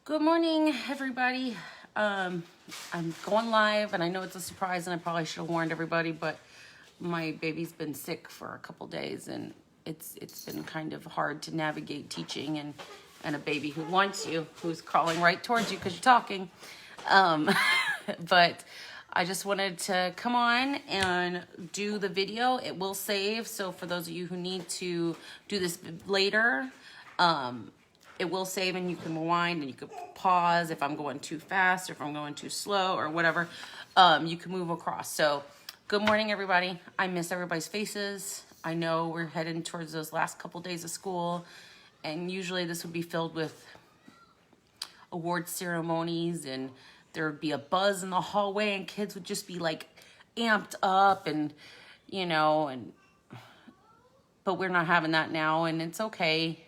Good morning, everybody. I'm going live, and I know it's a surprise, and I probably should have warned everybody, but my baby's been sick for a couple days, and it's been kind of hard to navigate teaching and a baby who wants you, who's crawling right towards you because you're talking. But I just wanted to come on and do the video. It will save, so for those of you who need to do this later, it will save and you can rewind and you can pause if I'm going too fast or if I'm going too slow or whatever. You can move across. So good morning, everybody. I miss everybody's faces. I know we're heading towards those last couple days of school, and usually this would be filled with award ceremonies, and there would be a buzz in the hallway and kids would just be like amped up and, but we're not having that now, and it's okay.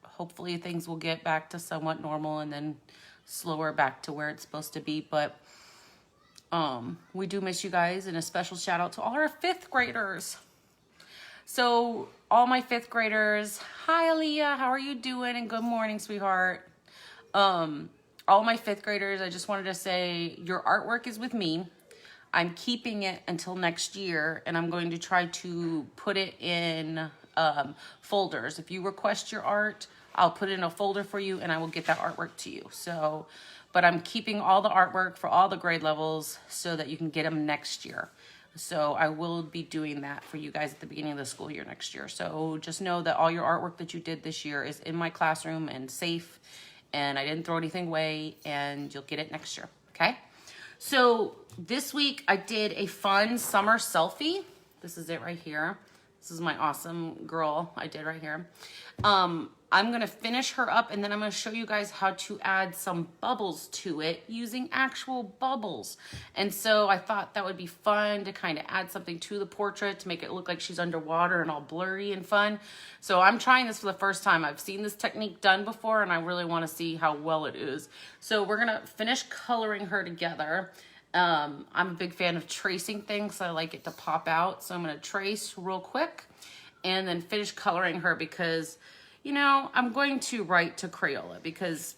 Hopefully things will get back to somewhat normal and then slower back to where it's supposed to be. But we do miss you guys, and a special shout out to all our 5th graders. So all my 5th graders, hi Aaliyah, how are you doing? And good morning, sweetheart. All my 5th graders, I just wanted to say your artwork is with me. I'm keeping it until next year, and I'm going to try to put it in folders. If you request your art, I'll put it in a folder for you and I will get that artwork to you. So, but I'm keeping all the artwork for all the grade levels so that you can get them next year. So I will be doing that for you guys at the beginning of the school year next year. So just know that all your artwork that you did this year is in my classroom and safe, and I didn't throw anything away, and you'll get it next year, okay? So this week I did a fun summer selfie. This is it right here. This is my awesome girl I did right here. I'm going to finish her up, and then I'm going to show you guys how to add some bubbles to it using actual bubbles. And so I thought that would be fun to kind of add something to the portrait to make it look like she's underwater and all blurry and fun. So I'm trying this for the first time. I've seen this technique done before, and I really want to see how well it is. So we're going to finish coloring her together. I'm a big fan of tracing things, so I like it to pop out. So I'm going to trace real quick and then finish coloring her because, I'm going to write to Crayola because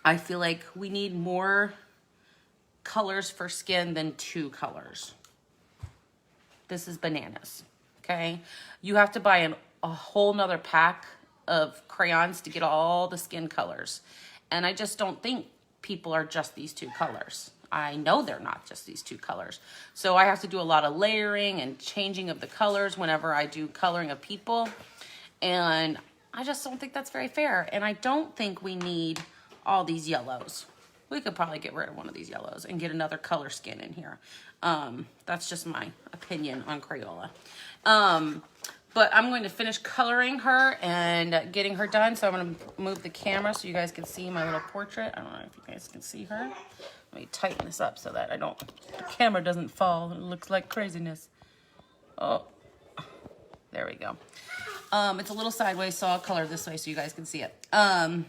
I feel like we need more colors for skin than 2 colors. This is bananas, okay? You have to buy a whole nother pack of crayons to get all the skin colors. And I just don't think people are just these 2 colors. I know they're not just these 2 colors. So I have to do a lot of layering and changing of the colors whenever I do coloring of people. And I just don't think that's very fair. And I don't think we need all these yellows. We could probably get rid of one of these yellows and get another color skin in here. That's just my opinion on Crayola. But I'm going to finish coloring her and getting her done. So I'm going to move the camera so you guys can see my little portrait. I don't know if you guys can see her. Let me tighten this up so that the camera doesn't fall. It looks like craziness. Oh, there we go. It's a little sideways, so I'll color this way so you guys can see it. Let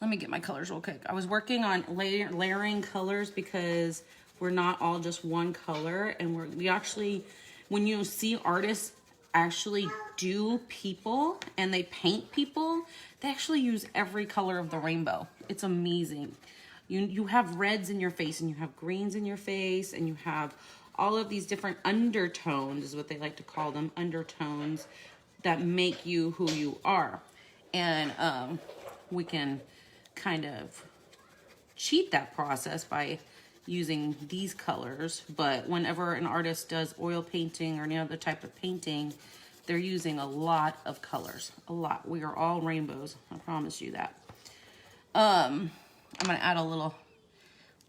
me get my colors real quick. I was working on layering colors because we're not all just one color, and we actually, when you see artists actually do people and they paint people, they actually use every color of the rainbow. It's amazing. You have reds in your face, and you have greens in your face, and you have all of these different undertones, is what they like to call them, undertones, that make you who you are. And we can kind of cheat that process by using these colors. But whenever an artist does oil painting or any other type of painting, they're using a lot of colors, a lot. We are all rainbows, I promise you that. I'm gonna add a little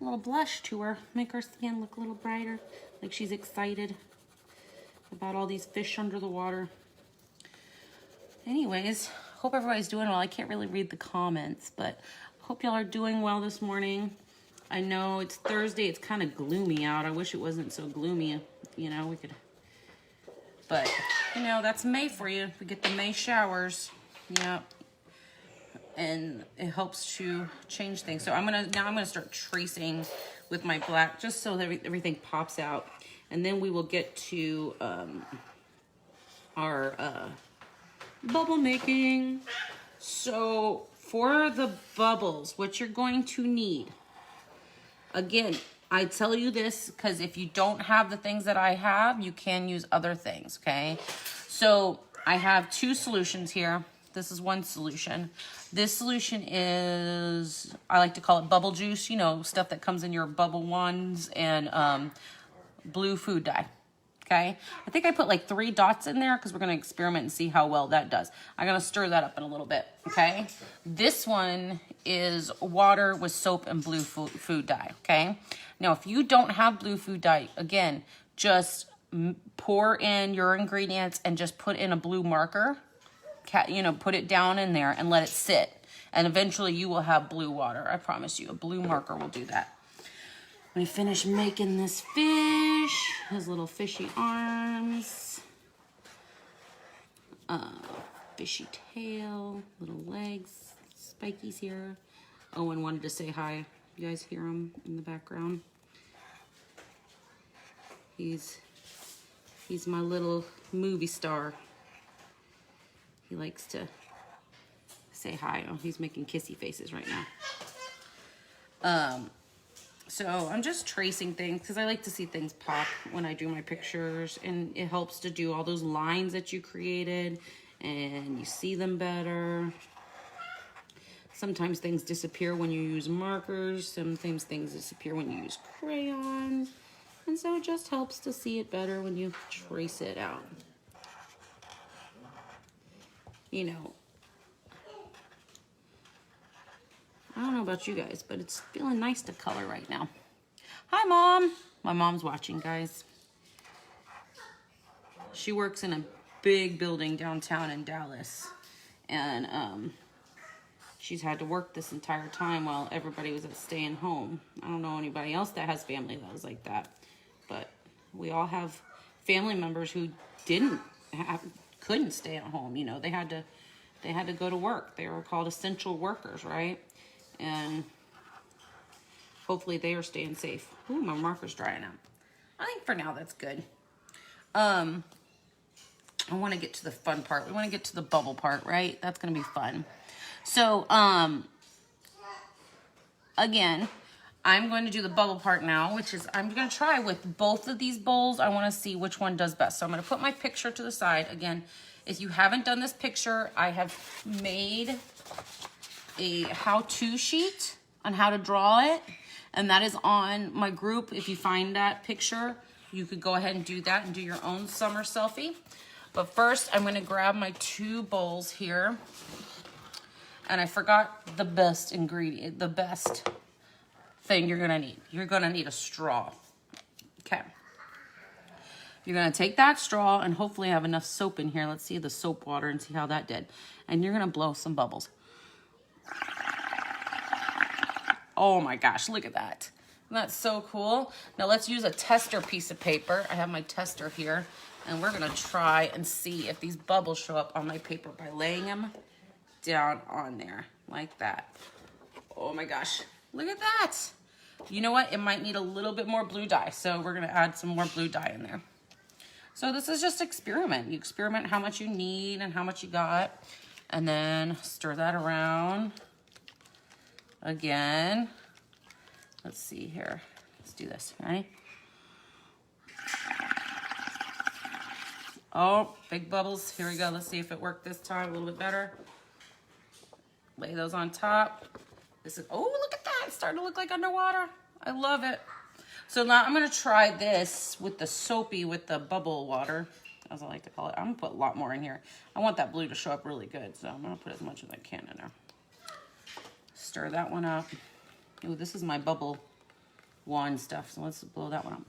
blush to her, make her skin look a little brighter, like she's excited about all these fish under the water. Anyways, hope everybody's doing well. I can't really read the comments, but hope y'all are doing well this morning. I know it's Thursday, it's kind of gloomy out. I wish it wasn't so gloomy, but that's May for you. We get the May showers. Yeah. And it helps to change things. So I'm gonna start tracing with my black just so that everything pops out, and then we will get to our bubble making. So for the bubbles, what you're going to need, again, I tell you this because if you don't have the things that I have, you can use other things, okay? So I have 2 solutions here. This is one solution. This solution is, I like to call it bubble juice, you know, stuff that comes in your bubble ones, and blue food dye. Okay, I think I put like 3 dots in there because we're going to experiment and see how well that does. I'm going to stir that up in a little bit, okay? This one is water with soap and blue food dye, okay? Now, if you don't have blue food dye, again, just pour in your ingredients and just put in a blue marker, you know, put it down in there and let it sit. And eventually you will have blue water. I promise you, a blue marker will do that. Let me finish making this fish, his little fishy arms, fishy tail, little legs, spikies here. Owen wanted to say hi. You guys hear him in the background? He's my little movie star. He likes to say hi. Oh, he's making kissy faces right now. So I'm just tracing things because I like to see things pop when I do my pictures, and it helps to do all those lines that you created and you see them better. Sometimes things disappear when you use markers. Sometimes things disappear when you use crayons. And so it just helps to see it better when you trace it out. You know, I don't know about you guys, but it's feeling nice to color right now. Hi, Mom. My mom's watching, guys. She works in a big building downtown in Dallas. And she's had to work this entire time while everybody was at staying home. I don't know anybody else that has family that was like that. But we all have family members who couldn't stay at home. You know, they had to go to work. They were called essential workers, right? And hopefully they are staying safe. Ooh, my marker's drying out. I think for now that's good. I want to get to the fun part. We want to get to the bubble part, right? That's going to be fun. So, again, I'm going to do the bubble part now, which is I'm going to try with both of these bowls. I want to see which one does best. So I'm going to put my picture to the side. Again, if you haven't done this picture, I have made a how-to sheet on how to draw it, and that is on my group. If you find that picture, you could go ahead and do that and do your own summer selfie. But first, I'm going to grab my 2 bowls here, and I forgot the best ingredient, the best thing you're going to need. You're going to need a straw. Okay. You're going to take that straw and hopefully have enough soap in here. Let's see the soap water and see how that did. And you're going to blow some bubbles. Oh my gosh, look at that. Isn't that so cool? Now let's use a tester piece of paper. I have my tester here, and we're gonna try and see if these bubbles show up on my paper by laying them down on there like that. Oh my gosh, look at that. You know what? It might need a little bit more blue dye, so we're gonna add some more blue dye in there. So this is just experiment. You experiment how much you need and how much you got, and then stir that around. Again, let's see here. Let's do this, right? Oh, big bubbles. Here we go. Let's see if it worked this time a little bit better. Lay those on top. This is, oh, look at that. It's starting to look like underwater. I love it. So now I'm going to try this with the soapy, with the bubble water, as I like to call it. I'm going to put a lot more in here. I want that blue to show up really good, so I'm going to put as much as I can in there. Stir that one up. Ooh, this is my bubble wand stuff, so let's blow that one up.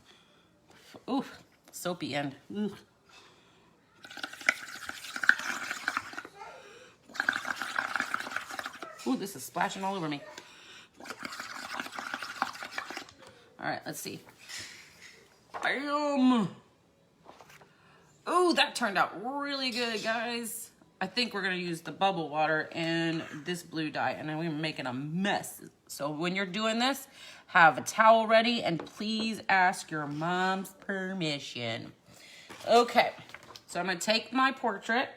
Ooh, soapy end. Ooh. Ooh, this is splashing all over me. All right, let's see. Bam! Ooh, that turned out really good, guys. I think we're gonna use the bubble water and this blue dye, and then we're making a mess. So when you're doing this, have a towel ready and please ask your mom's permission. Okay, so I'm gonna take my portrait.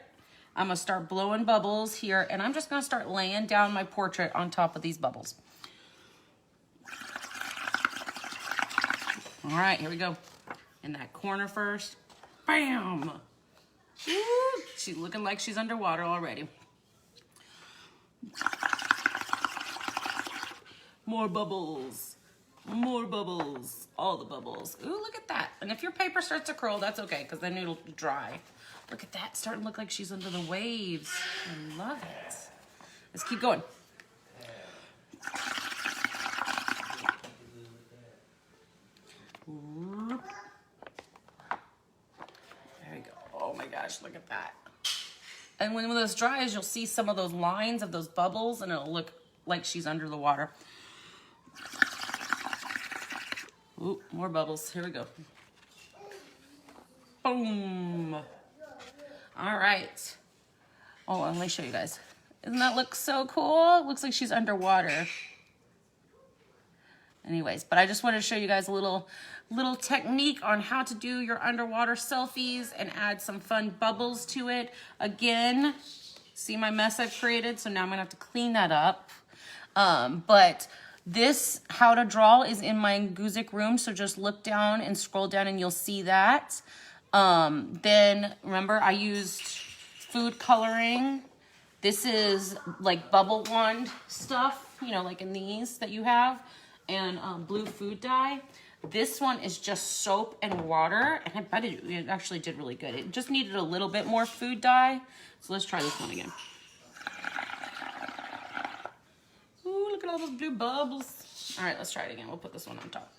I'm gonna start blowing bubbles here, and I'm just gonna start laying down my portrait on top of these bubbles. All right, here we go. In that corner first. Bam! Woo! She's looking like she's underwater already. More bubbles. More bubbles. All the bubbles. Ooh, look at that. And if your paper starts to curl, that's okay, because then it'll dry. Look at that. Starting to look like she's under the waves. I love it. Let's keep going. There we go. Oh my gosh, look at that. And when this dries, you'll see some of those lines of those bubbles, and it'll look like she's under the water. Ooh, more bubbles. Here we go. Boom. All right. Oh, let me show you guys. Doesn't that look so cool? It looks like she's underwater. Anyways, but I just wanted to show you guys a little technique on how to do your underwater selfies and add some fun bubbles to it. Again, see my mess I've created? So now I'm gonna have to clean that up. But this how to draw is in my Guzik room. So just look down and scroll down and you'll see that. Then remember I used food coloring. This is like bubble wand stuff, you know, like in these that you have, and blue food dye. This one is just soap and water, and I bet it actually did really good. It just needed a little bit more food dye. So let's try this one again. Ooh, look at all those blue bubbles. All right, let's try it again. We'll put this one on top.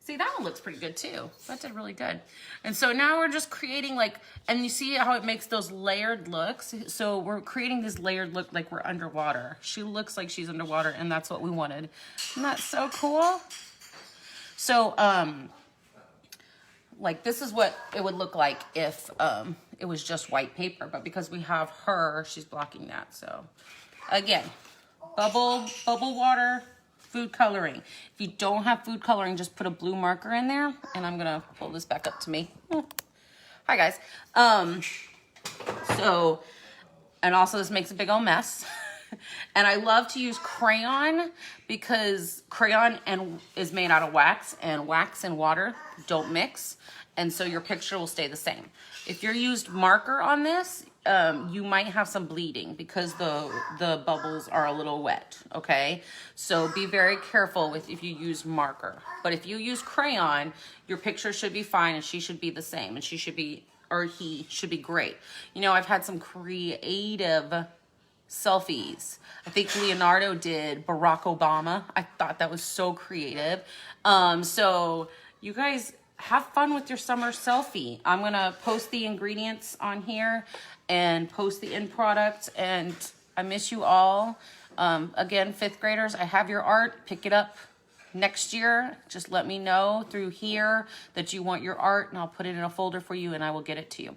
See, that one looks pretty good too. That did really good. And so now we're just creating like, and you see how it makes those layered looks? So we're creating this layered look like we're underwater. She looks like she's underwater, and that's what we wanted. Isn't that so cool? So, like this is what it would look like if it was just white paper, but because we have her, she's blocking that. So again, bubble water, food coloring. If you don't have food coloring, just put a blue marker in there, and I'm gonna pull this back up to me. Hi guys. So, and also this makes a big old mess. And I love to use crayon because crayon is made out of wax, and wax and water don't mix, and so your picture will stay the same. If you're used marker on this, you might have some bleeding because the bubbles are a little wet, okay? So be very careful with if you use marker. But if you use crayon, your picture should be fine, and she should be the same, and she should be, or he should be great. You know, I've had some creative selfies. I think Leonardo did Barack Obama. I thought that was so creative. So you guys have fun with your summer selfie. I'm gonna post the ingredients on here and post the end product, and I miss you all. Again, 5th graders, I have your art. Pick it up next year. Just let me know through here that you want your art, and I'll put it in a folder for you, and I will get it to you.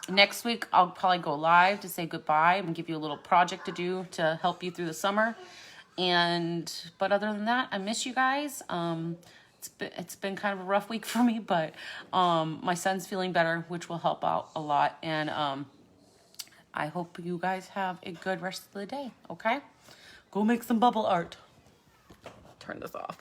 Next week, I'll probably go live to say goodbye and give you a little project to do to help you through the summer. But other than that, I miss you guys. It's been kind of a rough week for me, but my son's feeling better, which will help out a lot. And I hope you guys have a good rest of the day, okay? Go make some bubble art. Turn this off.